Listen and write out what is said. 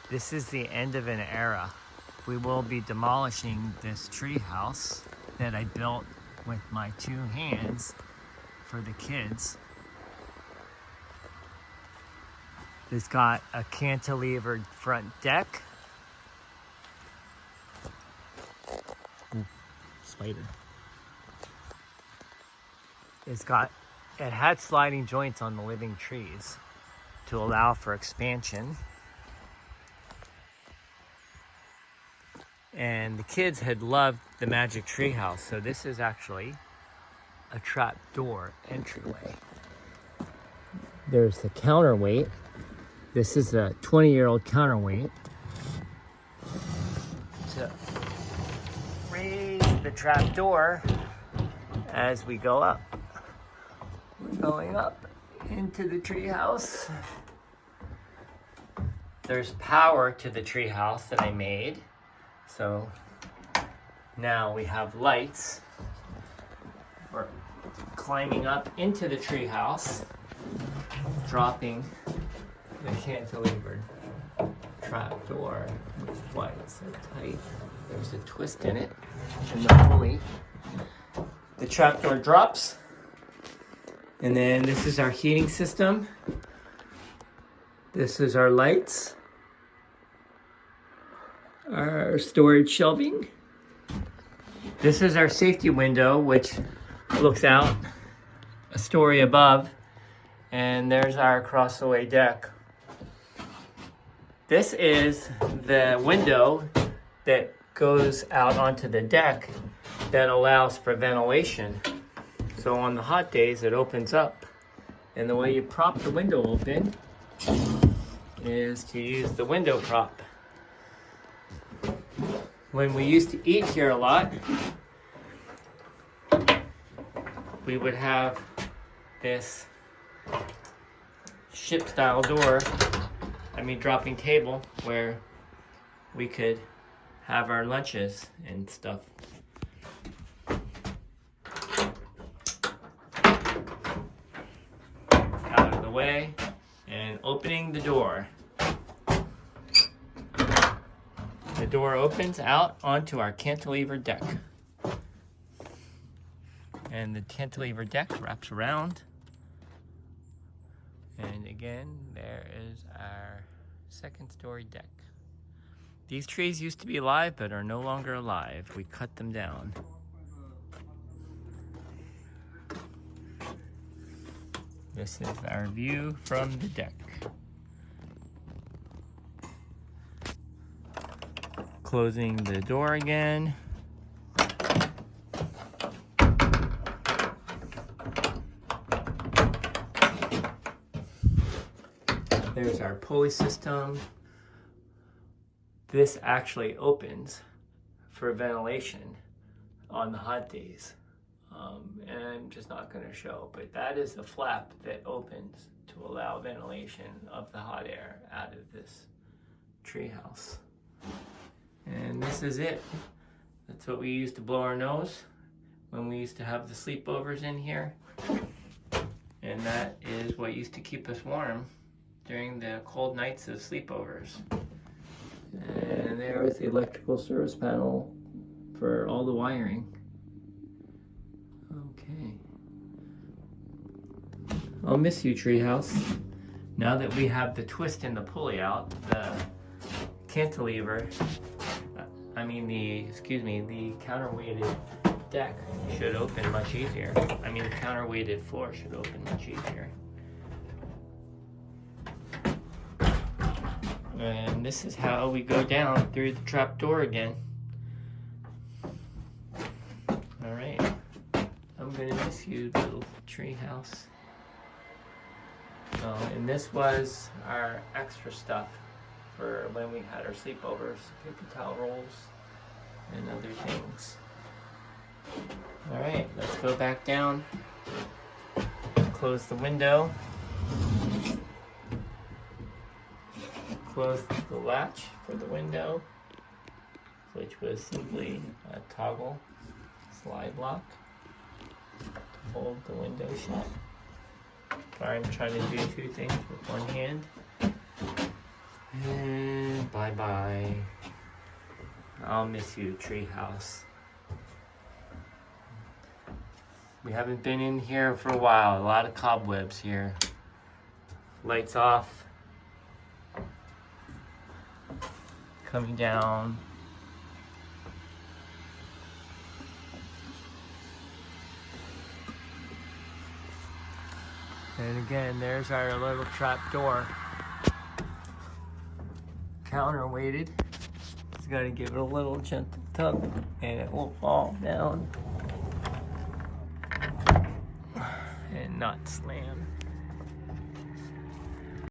This is the end of an era. We will be demolishing this tree house that I built with my 2 hands for the kids. It's got a cantilevered front deck. Ooh, spider. It had sliding joints on the living trees to allow for expansion. And the kids had loved the magic tree house, so this is actually a trap door entryway. There's the counterweight. This is a 20-year-old counterweight to raise the trap door as we go up. We're going up into the tree house. There's power to the tree house that I made. So now we have lights. We're climbing up into the tree house, dropping the cantilevered trap door. Why it's so tight. There's a twist in it, and the pulley. The trap door drops, and then this is our heating system. This is our lights. Our storage shelving. This is our safety window, which looks out a story above, and there's our crossaway deck. This is the window that goes out onto the deck that allows for ventilation. So on the hot days it opens up, and the way you prop the window open is to use the window prop. When we used to eat here a lot, we would have this ship-style dropping table where we could have our lunches and stuff. Out of the way and opening the door. The door opens out onto our cantilever deck. And the cantilever deck wraps around. And again, there is our 2nd story deck. These trees used to be alive, but are no longer alive. We cut them down. This is our view from the deck. Closing the door again. There's our pulley system. This actually opens for ventilation on the hot days. And I'm just not going to show, but that is the flap that opens to allow ventilation of the hot air out of this tree house. And this is it. That's what we used to blow our nose when we used to have the sleepovers in here. And that is what used to keep us warm during the cold nights of sleepovers. And there is the electrical service panel for all the wiring. Okay. I'll miss you, Treehouse. Now that we have the twist and the pulley out, the cantilever, the counterweighted deck should open much easier. The counterweighted floor should open much easier. And this is how we go down through the trap door again. Alright. I'm gonna miss you, little tree house. And this was our extra stuff for when we had our sleepovers. Paper towel rolls and other things. Alright, let's go back down. Close the window. Close the latch for the window, which was simply a toggle slide lock to hold the window shut. I'm trying to do 2 things with one hand. And bye. I'll miss you, Treehouse. We haven't been in here for a while. A lot of cobwebs here. Lights off. Coming down. And again, there's our little trap door. Counterweighted. Just gotta give it a little gentle tug and it will fall down and not slam.